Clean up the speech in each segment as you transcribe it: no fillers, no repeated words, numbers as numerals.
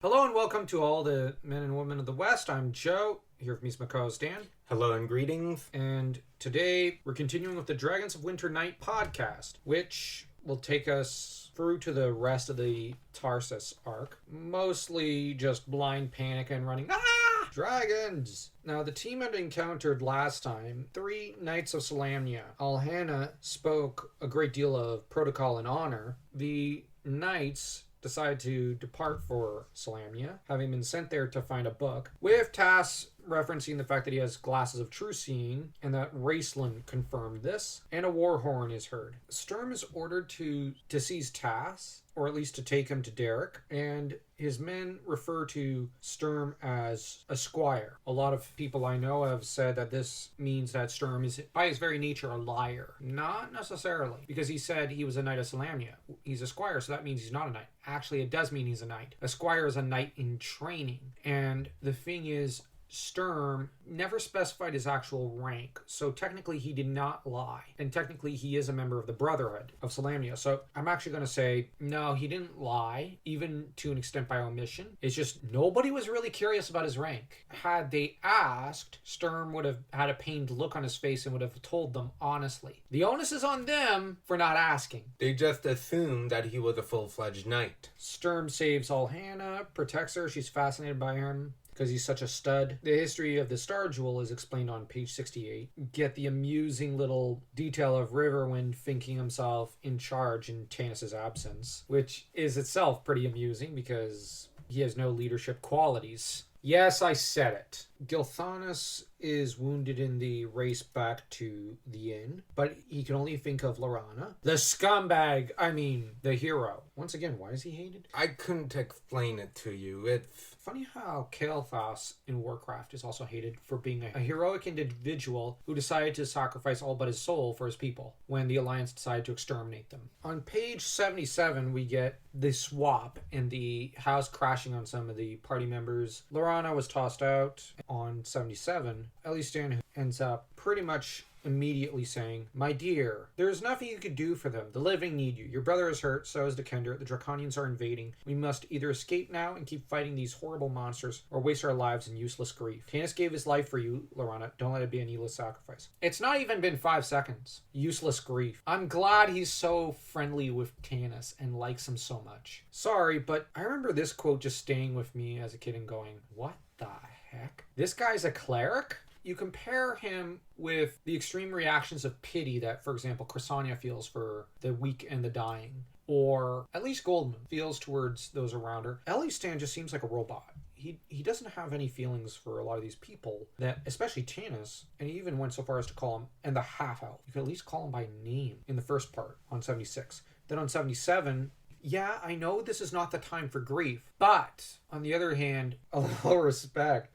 Hello and welcome to all the men and women of the West. I'm Joe. Here with me is my co-host Dan. Hello and greetings. And today we're continuing with the Dragons of Winter Night podcast, which will take us through to the rest of the Tarsus arc. Mostly just blind panic and running, dragons! Now, the team had encountered last time 3 Knights of Solamnia. Alhana spoke a great deal of protocol and honor. The Knights decided to depart for Solamnia, having been sent there to find a book, with Tass referencing the fact that he has glasses of true seeing, and that Raceland confirmed this, and a war horn is heard. Sturm is ordered to seize Tass, or at least to take him to Derek, and his men refer to Sturm as a squire. A lot of people I know have said that this means that Sturm is, by his very nature, a liar. Not necessarily, because he said he was a knight of Solamnia. He's a squire, so that means he's not a knight. Actually, it does mean he's a knight. A squire is a knight in training. And the thing is, Sturm never specified his actual rank, so technically he did not lie. And technically he is a member of the Brotherhood of Solamnia. So I'm actually going to say, no, he didn't lie, even to an extent by omission. It's just nobody was really curious about his rank. Had they asked, Sturm would have had a pained look on his face and would have told them honestly. The onus is on them for not asking. They just assumed that he was a full-fledged knight. Sturm saves Alhana, protects her, she's fascinated by him because he's such a stud. The history of the Star Jewel is explained on page 68. Get the amusing little detail of Riverwind thinking himself in charge in Tanis' absence, which is itself pretty amusing because he has no leadership qualities. Yes, I said it. Gilthanas is wounded in the race back to the inn, but he can only think of Lorana. The scumbag, the hero. Once again, why is he hated? I couldn't explain it to you. It's funny how Kael'thas in Warcraft is also hated for being a heroic individual who decided to sacrifice all but his soul for his people when the Alliance decided to exterminate them. On page 77, we get the swap and the house crashing on some of the party members. Lorana was tossed out. On 77, Elistan ends up pretty much immediately saying, "My dear, there is nothing you could do for them. The living need you. Your brother is hurt, so is Dekender. The Draconians are invading. We must either escape now and keep fighting these horrible monsters, or waste our lives in useless grief. Tanis gave his life for you, Lorana. Don't let it be a needless sacrifice." It's not even been 5 seconds. Useless grief. I'm glad he's so friendly with Tanis and likes him so much. Sorry, but I remember this quote just staying with me as a kid and going, what the heck? This guy's a cleric? You compare him with the extreme reactions of pity that, for example, Crysania feels for the weak and the dying, or at least Goldmoon feels towards those around her. Elistan just seems like a robot. He doesn't have any feelings for a lot of these people, that especially Tanis, and he even went so far as to call him, and the half-elf. You could at least call him by name in the first part on 76. Then on 77... yeah, I know this is not the time for grief, but on the other hand, a little respect.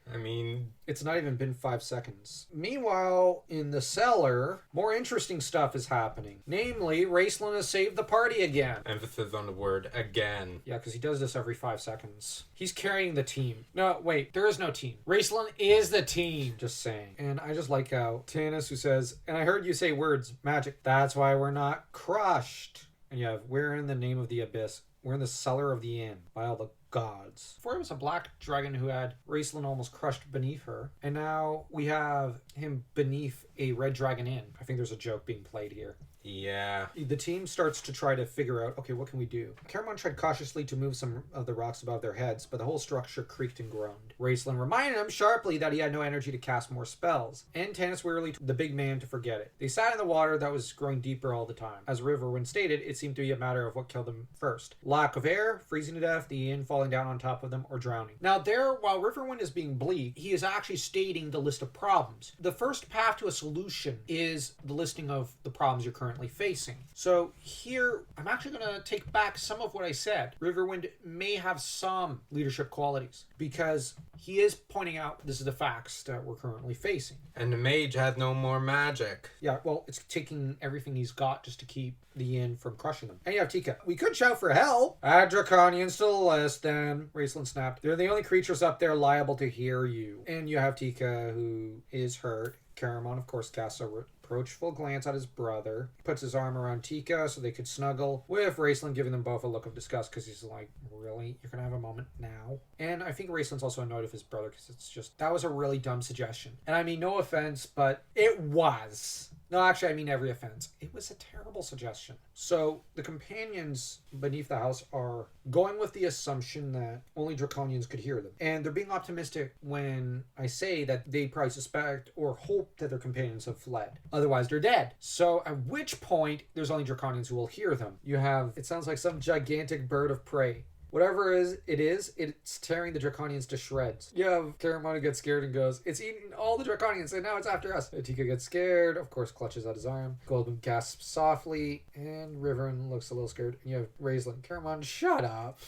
It's not even been 5 seconds. Meanwhile, in the cellar, more interesting stuff is happening. Namely, Raceland has saved the party again. Emphasis on the word again. Yeah, because he does this every 5 seconds. He's carrying the team. No, wait, there is no team. Raceland is the team. Just saying. And I just like how Tanis, who says, "And I heard you say words, magic. That's why we're not crushed." And you have, "We're in the name of the abyss. We're in the cellar of the inn, by all the gods." Before, it was a black dragon who had Raceland almost crushed beneath her. And now we have him beneath a red dragon inn. I think there's a joke being played here. Yeah. The team starts to try to figure out, okay, what can we do? Caramon tried cautiously to move some of the rocks above their heads, but the whole structure creaked and groaned. Raceland reminded him sharply that he had no energy to cast more spells, and Tanis wearily told the big man to forget it. They sat in the water that was growing deeper all the time. As Riverwind stated, it seemed to be a matter of what killed them first. Lack of air, freezing to death, the inn falling down on top of them, or drowning. Now there, while Riverwind is being bleak, he is actually stating the list of problems. The first path to a solution is the listing of the problems you're currently facing. So here, I'm actually going to take back some of what I said. Riverwind may have some leadership qualities because he is pointing out this is the facts that we're currently facing. And the mage has no more magic. Yeah, well, it's taking everything he's got just to keep the inn from crushing them. And you have Tika. "We could shout for help." "Add Draconians to the list, then," Raceland snapped. "They're the only creatures up there liable to hear you." And you have Tika, who is hurt. Caramon, of course, casts a reproachful glance at his brother, puts his arm around Tika so they could snuggle, with Raceland giving them both a look of disgust because he's like, really? You're gonna have a moment now? And I think Raceland's also annoyed with his brother because it's just, that was a really dumb suggestion. And I mean, no offense, but it was. No, actually, I mean every offense. It was a terrible suggestion. So the companions beneath the house are going with the assumption that only Draconians could hear them. And they're being optimistic when I say that they probably suspect or hope that their companions have fled. Otherwise, they're dead. So at which point, there's only Draconians who will hear them. You have, it sounds like some gigantic bird of prey. Whatever it is, it's tearing the Draconians to shreds. You have Caramon gets scared and goes, it's eating all the Draconians and now it's after us. Tika gets scared, of course clutches at his arm. Goldman gasps softly and Riverin looks a little scared. And you have Raistlin, Caramon, shut up.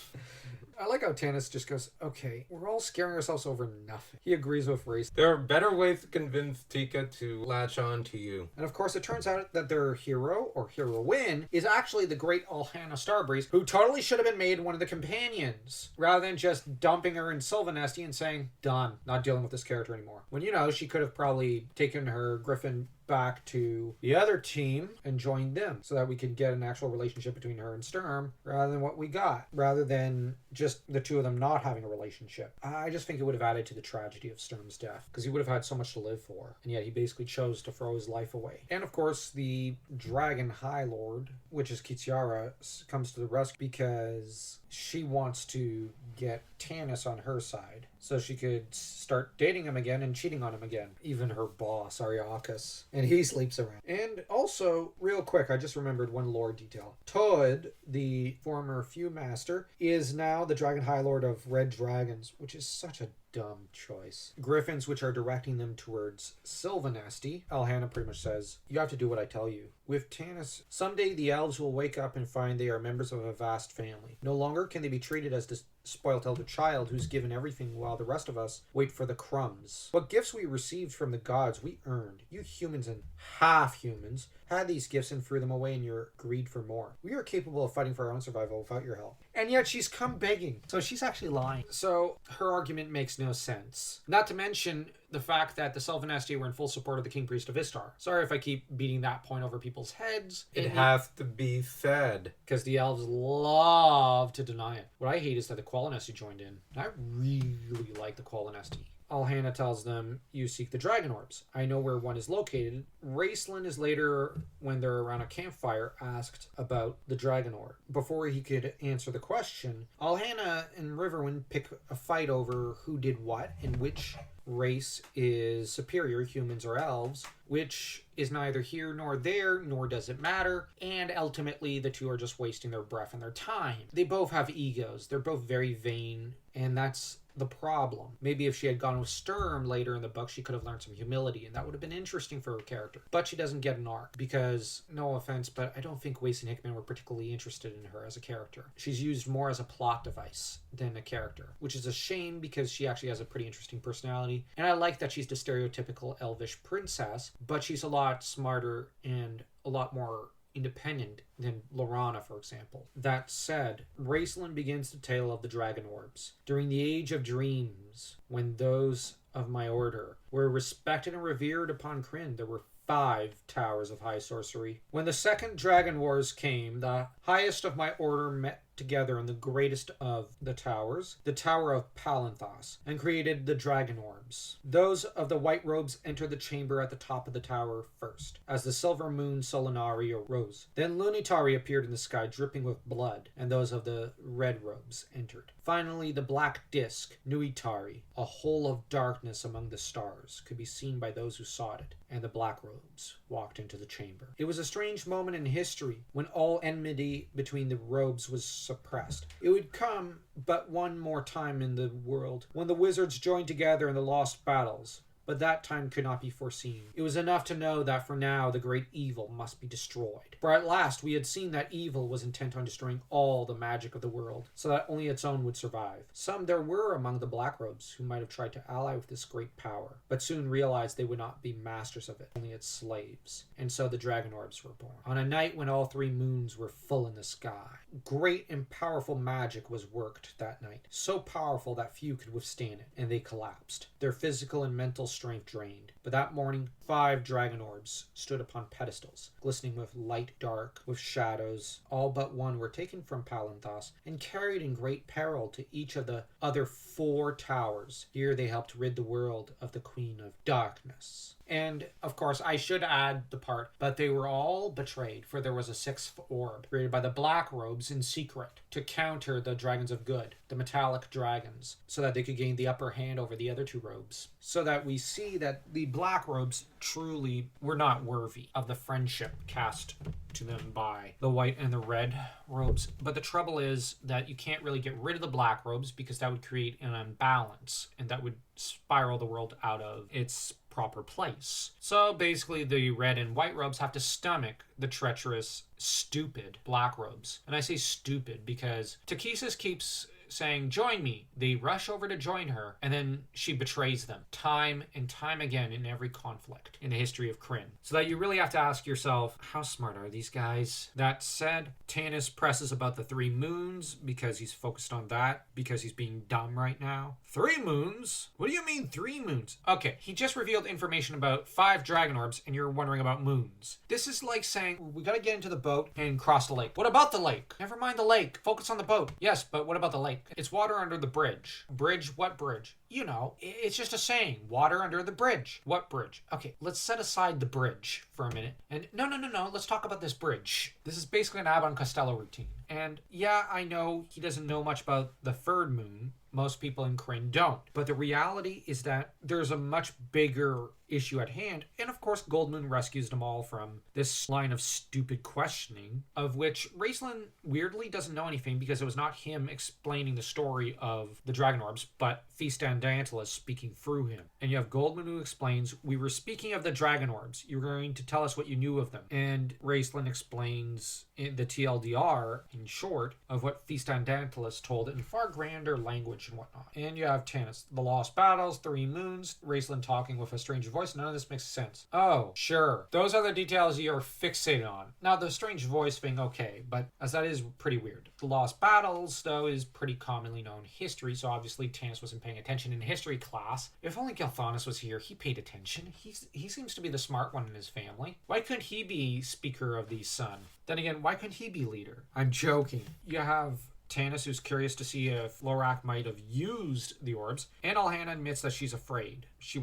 I like how Tanis just goes, okay, we're all scaring ourselves over nothing. He agrees with Race. There are better ways to convince Tika to latch on to you. And of course, it turns out that their hero, or heroine, is actually the great Alhana Starbreeze, who totally should have been made one of the companions, rather than just dumping her in Sylvanesti and saying, done, not dealing with this character anymore. When, she could have probably taken her Griffin back to the other team and joined them so that we could get an actual relationship between her and Sturm rather than what we got, rather than just the two of them not having a relationship. I just think it would have added to the tragedy of Sturm's death because he would have had so much to live for, and yet he basically chose to throw his life away. And of course, the Dragon High Lord, which is Kitiara, comes to the rescue because she wants to get Tanis on her side so she could start dating him again and cheating on him again. Even her boss, Ariakas. And he sleeps around. And also, real quick, I just remembered one lore detail. Toad, the former Few Master, is now the Dragon High Lord of Red Dragons, which is such a dumb choice. Griffins, which are directing them towards Sylvanesti, Alhana pretty much says, you have to do what I tell you. With Tanis, someday the elves will wake up and find they are members of a vast family. No longer can they be treated as this spoiled elder child who's given everything while the rest of us wait for the crumbs. What gifts we received from the gods we earned. You humans and half-humans had these gifts and threw them away in your greed for more. We are capable of fighting for our own survival without your help. And yet she's come begging. So she's actually lying. So her argument makes no sense. Not to mention the fact that the Sylvanesti were in full support of the King Priest of Istar. Sorry if I keep beating that point over people's heads. It has to be said. Because the elves love to deny it. What I hate is that the Qualinesti joined in. I really like the Qualinesti. Alhana tells them, you seek the Dragon Orbs. I know where one is located. Raceland is later, when they're around a campfire, asked about the Dragon Orb. Before he could answer the question, Alhana and Riverwind pick a fight over who did what and which race is superior, humans or elves, which is neither here nor there, nor does it matter, and ultimately the two are just wasting their breath and their time. They both have egos, they're both very vain, and that's the problem. Maybe if she had gone with Sturm later in the book, she could have learned some humility, and that would have been interesting for her character. But she doesn't get an arc, because, no offense, but I don't think Weiss and Hickman were particularly interested in her as a character. She's used more as a plot device than a character, which is a shame because she actually has a pretty interesting personality, and I like that she's the stereotypical elvish princess, but she's a lot smarter and a lot more independent than Lorana, for example. That said, Raceland begins the tale of the Dragon Orbs. During the Age of Dreams, when those of my order were respected and revered upon Krynn, there were 5 towers of high sorcery. When the Second Dragon Wars came, the highest of my order met together in the greatest of the towers, the Tower of Palanthas, and created the Dragon Orbs. Those of the white robes entered the chamber at the top of the tower first, as the silver moon Solinari arose. Then Lunitari appeared in the sky, dripping with blood, and those of the red robes entered. Finally, the black disk, Nuitari, a hole of darkness among the stars, could be seen by those who sought it, and the black robes walked into the chamber. It was a strange moment in history when all enmity between the robes was suppressed. It would come but one more time in the world, when the wizards joined together in the lost battles. But that time could not be foreseen. It was enough to know that for now the great evil must be destroyed. For at last we had seen that evil was intent on destroying all the magic of the world, so that only its own would survive. Some there were among the Blackrobes who might have tried to ally with this great power, but soon realized they would not be masters of it, only its slaves. And so the Dragon Orbs were born. On a night when all 3 moons were full in the sky, great and powerful magic was worked that night, so powerful that few could withstand it, and they collapsed. Their physical and mental strength drained. But that morning, 5 dragon orbs stood upon pedestals, glistening with light dark, with shadows. All but one were taken from Palanthas and carried in great peril to each of the other 4 towers. Here they helped rid the world of the Queen of Darkness. And, of course, I should add the part, but they were all betrayed, for there was a 6th orb, created by the Black Robes in secret, to counter the Dragons of Good, the metallic dragons, so that they could gain the upper hand over the other 2 robes. So that we see that the Black Robes truly were not worthy of the friendship cast to them by the white and the red robes. But the trouble is that you can't really get rid of the Black Robes, because that would create an imbalance, and that would spiral the world out of its proper place. So basically the red and white robes have to stomach the treacherous, stupid Black Robes. And I say stupid because Takesis keeps saying, join me. They rush over to join her, and then she betrays them time and time again in every conflict in the history of Krynn. So that you really have to ask yourself, how smart are these guys? That said, Tanis presses about the 3 moons because he's focused on that, because he's being dumb right now. 3 moons? What do you mean 3 moons? Okay, he just revealed information about 5 dragon orbs, and you're wondering about moons. This is like saying, we gotta get into the boat and cross the lake. What about the lake? Never mind the lake. Focus on the boat. Yes, but what about the lake? It's water under the bridge. Bridge? What bridge? You know, it's just a saying. Water under the bridge. What bridge? Okay, let's set aside the bridge for a minute. And no. Let's talk about this bridge. This is basically an Abbott and Costello routine. And yeah, I know he doesn't know much about the 3rd moon. Most people in Krynn don't. But the reality is that there's a much bigger issue at hand. And of course, Goldmoon rescues them all from this line of stupid questioning, of which Raistlin weirdly doesn't know anything, because it was not him explaining the story of the Dragon Orbs, but Feastandantalus speaking through him. And you have Goldmoon who explains, we were speaking of the Dragon Orbs. You were going to tell us what you knew of them. And Raistlin explains in the TLDR, in short, of what Feastandantalus told in far grander language and whatnot. And you have Tanis, the Lost Battles, 3 moons, Raistlin talking with a strange voice. None of this makes sense. Oh, sure. Those are the details you're fixated on. Now, the strange voice thing, okay, but as that is pretty weird. The Lost Battles, though, is pretty commonly known history, so obviously Tanis wasn't paying attention in history class. If only Galthanis was here, he paid attention. He seems to be the smart one in his family. Why couldn't he be Speaker of the Sun? Then again, why couldn't he be leader? I'm joking. You have Tanis, who's curious to see if Lorak might have used the orbs, and Alhana admits that she's afraid. She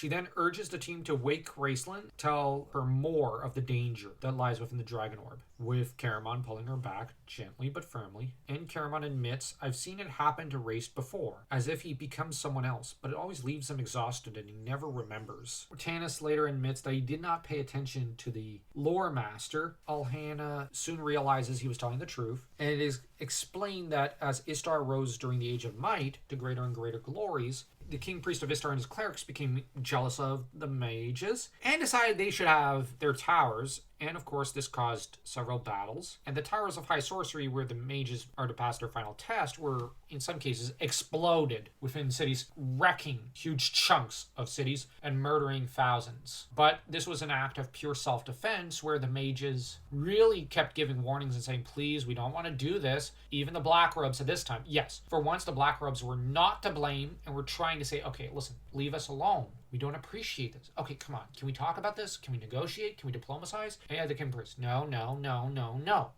then urges the team to wake Raistlin, tell her more of the danger that lies within the Dragon Orb, with Caramon pulling her back gently but firmly. And Caramon admits, I've seen it happen to Raist before, as if he becomes someone else, but it always leaves him exhausted and he never remembers. Tanis later admits that he did not pay attention to the lore master. Alhana soon realizes he was telling the truth, and it is explained that as Istar rose during the Age of Might to greater and greater glories, the King Priest of Istar and his clerics became jealous of the mages and decided they should have their towers. And of course, this caused several battles. And the towers of high sorcery, where the mages are to pass their final test, were, in some cases, exploded within cities, wrecking huge chunks of cities and murdering thousands. But this was an act of pure self-defense, where the mages really kept giving warnings and saying, please, we don't want to do this. Even the Black Robes at this time. Yes, for once, the Black Robes were not to blame and were trying to say, okay, listen, leave us alone. We don't appreciate this. Okay, come on. Can we talk about this? Can we negotiate? Can we diplomatize? And the King Priest, no.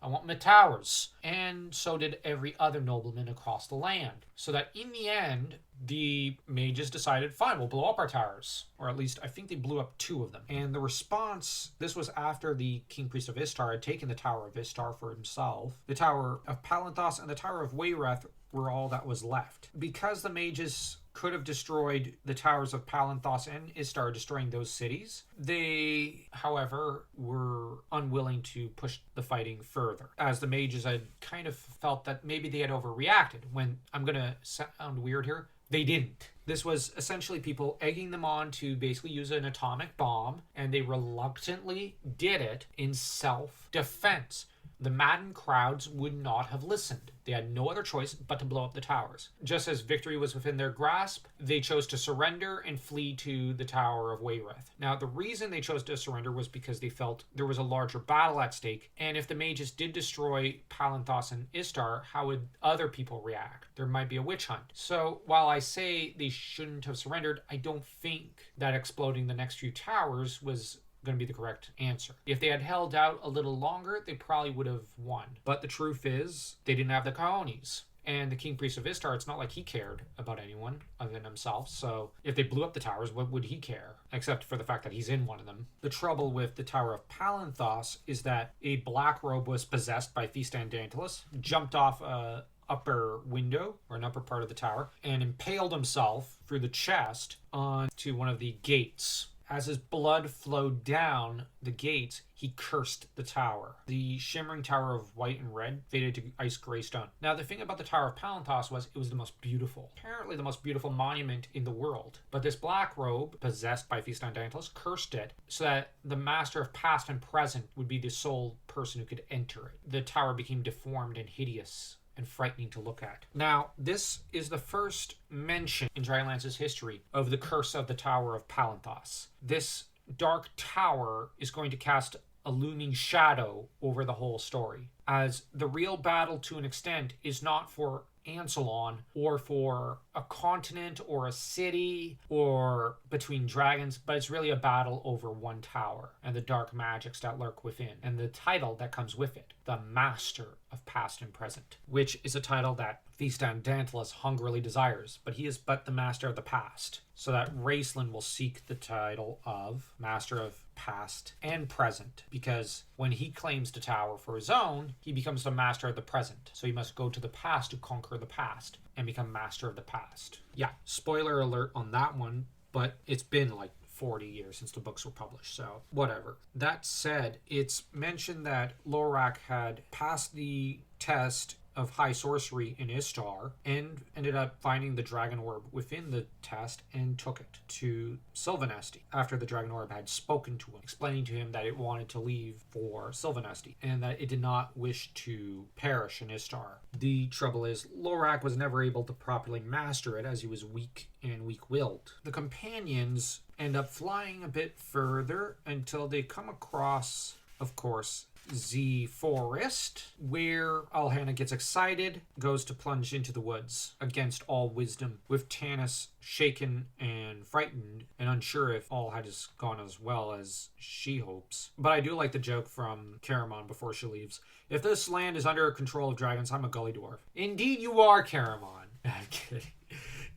I want my towers. And so did every other nobleman across the land. So that in the end, the mages decided, fine, we'll blow up our towers. Or at least, I think they blew up 2 of them. And the response, this was after the King Priest of Istar had taken the Tower of Istar for himself. The Tower of Palanthas and the Tower of Wayreth were all that was left. Because the mages could have destroyed the towers of Palanthas and Istar, destroying those cities, they, however, were unwilling to push the fighting further, as the mages had kind of felt that maybe they had overreacted. When, I'm going to sound weird here, they didn't. This was essentially people egging them on to basically use an atomic bomb, and they reluctantly did it in self-defense. the maddened crowds would not have listened. They had no other choice but to blow up the towers. Just as victory was within their grasp, they chose to surrender and flee to the Tower of Wayreth. Now, the reason they chose to surrender was because they felt there was a larger battle at stake, and if the mages did destroy Palanthas and Istar, how would other people react? There might be a witch hunt. So, while I say they shouldn't have surrendered, I don't think that exploding the next few towers was going to be the correct answer. If they had held out a little longer, they probably would have won. But the truth is, they didn't have the cojones. And the King Priest of Istar, it's not like he cared about anyone other than himself. So if they blew up the towers, what would he care? Except for the fact that he's in one of them. The trouble with the Tower of Palanthas is that a black robe was possessed by Feastandantilus, jumped off a upper window or an upper part of the tower, and impaled himself through the chest onto one of the gates. As his blood flowed down the gates, he cursed the tower. The shimmering tower of white and red faded to ice gray stone. Now, the thing about the Tower of Palanthas was it was the most beautiful, apparently the most beautiful monument in the world. But this black robe, possessed by Feastandantilus, cursed it so that the master of past and present would be the sole person who could enter it. The tower became deformed and hideous and frightening to look at. Now, this is the first mention in Dragonlance's history of the curse of the Tower of Palanthas. This dark tower is going to cast a looming shadow over the whole story, as the real battle, to an extent, is not for Ansalon or for a continent or a city or between dragons, but it's really a battle over one tower and the dark magics that lurk within, and the title that comes with it, the Master of Past and Present, which is a title that Feastandantilus hungrily desires, but he is but the Master of the Past, so that Raistlin will seek the title of Master of Past and Present, because when he claims the tower for his own, he becomes the Master of the Present, so he must go to the past to conquer the past and become Master of the Past. Yeah, spoiler alert on that one, but it's been like 40 years since the books were published, so whatever. That said, it's mentioned that Lorak had passed the test of high sorcery in Istar and ended up finding the dragon orb within the test and took it to Sylvanesti after the dragon orb had spoken to him, explaining to him that it wanted to leave for Sylvanesti and that it did not wish to perish in Istar. The trouble is, Lorak was never able to properly master it as he was weak and weak-willed. The companions end up flying a bit further until they come across, of course, the forest, where Alhana gets excited, goes to plunge into the woods against all wisdom, with Tanis shaken and frightened and unsure if all had gone as well as she hopes. But I do like the joke from Caramon before she leaves. If this land is under control of dragons, I'm a gully dwarf. Indeed you are, Caramon. I'm kidding.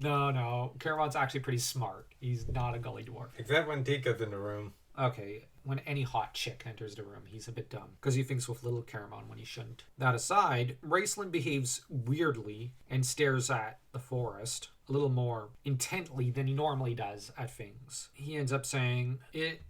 No. Caramon's actually pretty smart. He's not a gully dwarf. Except when Tika's in the room. Okay, when any hot chick enters the room, he's a bit dumb, because he thinks with little Caramon when he shouldn't. That aside, Raistlin behaves weirdly and stares at the forest a little more intently than he normally does at things. He ends up saying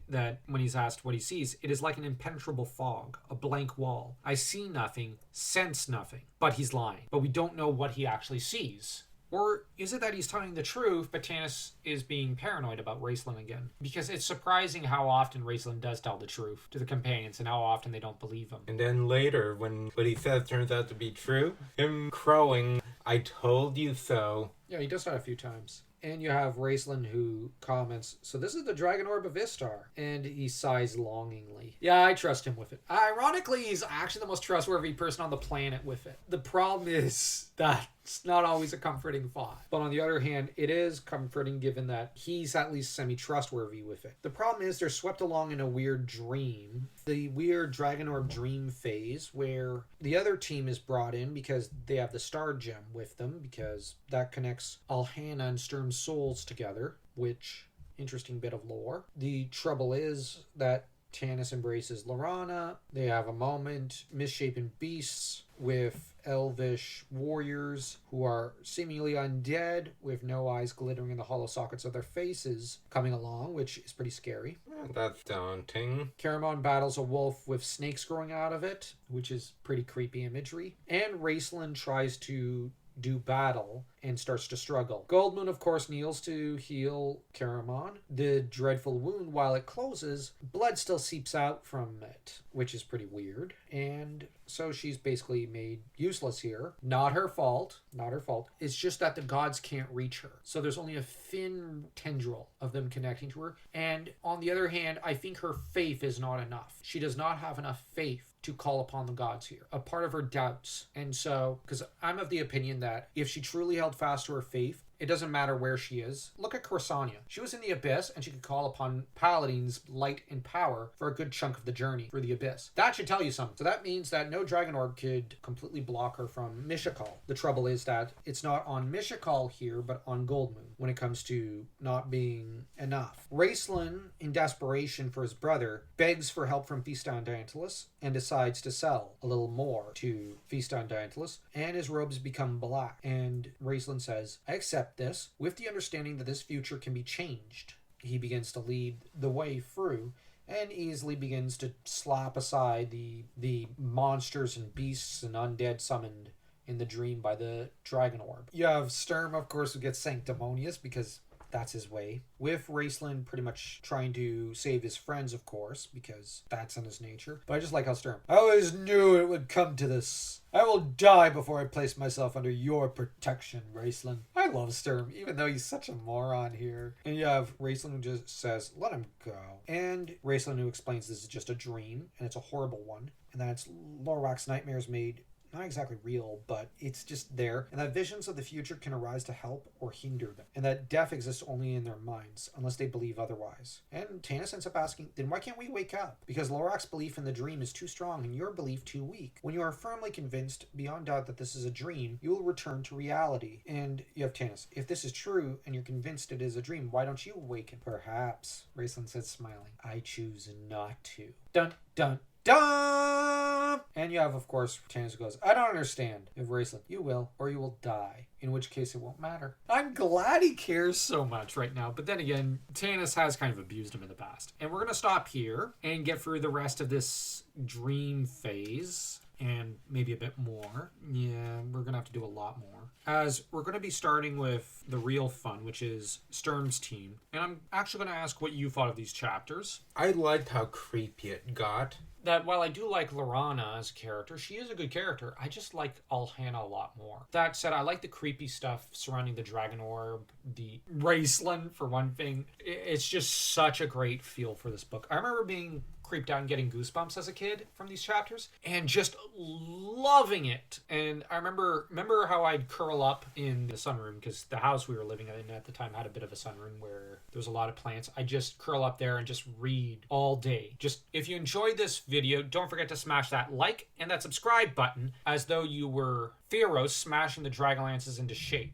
that when he's asked what he sees, it is like an impenetrable fog, a blank wall. I see nothing, sense nothing. But he's lying. But we don't know what he actually sees. Or is it that he's telling the truth, but Tanis is being paranoid about Raistlin again? Because it's surprising how often Raistlin does tell the truth to the companions and how often they don't believe him. And then later, when what he says turns out to be true, him crowing, I told you so. Yeah, he does that a few times. And you have Raistlin who comments, so this is the Dragon Orb of Istar. And he sighs longingly. Yeah, I trust him with it. Ironically, he's actually the most trustworthy person on the planet with it. The problem is that it's not always a comforting thought. But on the other hand, it is comforting given that he's at least semi-trustworthy with it. The problem is they're swept along in a weird dream. The weird Dragon Orb dream phase where the other team is brought in because they have the Star Gem with them, because that connects Alhana and Sturm's souls together, which, interesting bit of lore. The trouble is that Tanis embraces Laurana. They have a moment, misshapen beasts with elvish warriors who are seemingly undead with no eyes glittering in the hollow sockets of their faces coming along, which is pretty scary. That's daunting. Caramon battles a wolf with snakes growing out of it, which is pretty creepy imagery. And Raistlin tries to do battle and starts to struggle. Goldmoon, of course, kneels to heal Caramon. The dreadful wound, while it closes, blood still seeps out from it, which is pretty weird. And so she's basically made useless here. Not her fault. Not her fault. It's just that the gods can't reach her. So there's only a thin tendril of them connecting to her. And on the other hand, I think her faith is not enough. She does not have enough faith to call upon the gods here. A part of her doubts. And so, because I'm of the opinion that if she truly held fast to her faith, it doesn't matter where she is. Look at Corsania. She was in the Abyss, and she could call upon Paladin's light and power for a good chunk of the journey through the Abyss. That should tell you something. So that means that no Dragon Orb could completely block her from Mishakal. The trouble is that it's not on Mishakal here, but on Goldmoon when it comes to not being enough. Raistlin, in desperation for his brother, begs for help from Feast on Dauntless and decides to sell a little more to Feast on Dauntless, and his robes become black. And Raistlin says, I accept this with the understanding that this future can be changed. He begins to lead the way through and easily begins to slap aside the monsters and beasts and undead summoned in the dream by the Dragon Orb. You have Sturm, of course, who gets sanctimonious because that's his way. With Raistlin pretty much trying to save his friends, of course, because that's in his nature. But I just like how Sturm, I always knew it would come to this. I will die before I place myself under your protection, Raistlin. I love Sturm, even though he's such a moron here. And you have Raistlin who just says, let him go. And Raistlin who explains this is just a dream, and it's a horrible one. And that it's Lorwak's nightmares made not exactly real, but it's just there, and that visions of the future can arise to help or hinder them, and that death exists only in their minds, unless they believe otherwise. And Tanis ends up asking, then why can't we wake up? Because Lorak's belief in the dream is too strong and your belief too weak. When you are firmly convinced, beyond doubt, that this is a dream, you will return to reality. And you have Tanis, if this is true, and you're convinced it is a dream, why don't you awaken? Perhaps, Raistlin said, smiling, I choose not to. Dun, dun, dun! And you have, of course, Tanis who goes, I don't understand. You have Raistlin, you will, or you will die. In which case it won't matter. I'm glad he cares so much right now. But then again, Tanis has kind of abused him in the past. And we're going to stop here and get through the rest of this dream phase. And maybe a bit more. Yeah, we're going to have to do a lot more. As we're going to be starting with the real fun, which is Sturm's team. And I'm actually going to ask what you thought of these chapters. I liked how creepy it got. That while I do like Lorana as a character, she is a good character. I just like Alhana a lot more. That said, I like the creepy stuff surrounding the Dragon Orb, the Raistlin, for one thing. It's just such a great feel for this book. I remember being creeped out and getting goosebumps as a kid from these chapters and just loving it. And I remember how I'd curl up in the sunroom, because the house we were living in at the time had a bit of a sunroom where there was a lot of plants. I just curl up there and just read all day. Just, if you enjoyed this video, don't forget to smash that like and that subscribe button as though you were Theros smashing the Dragonlances into shape.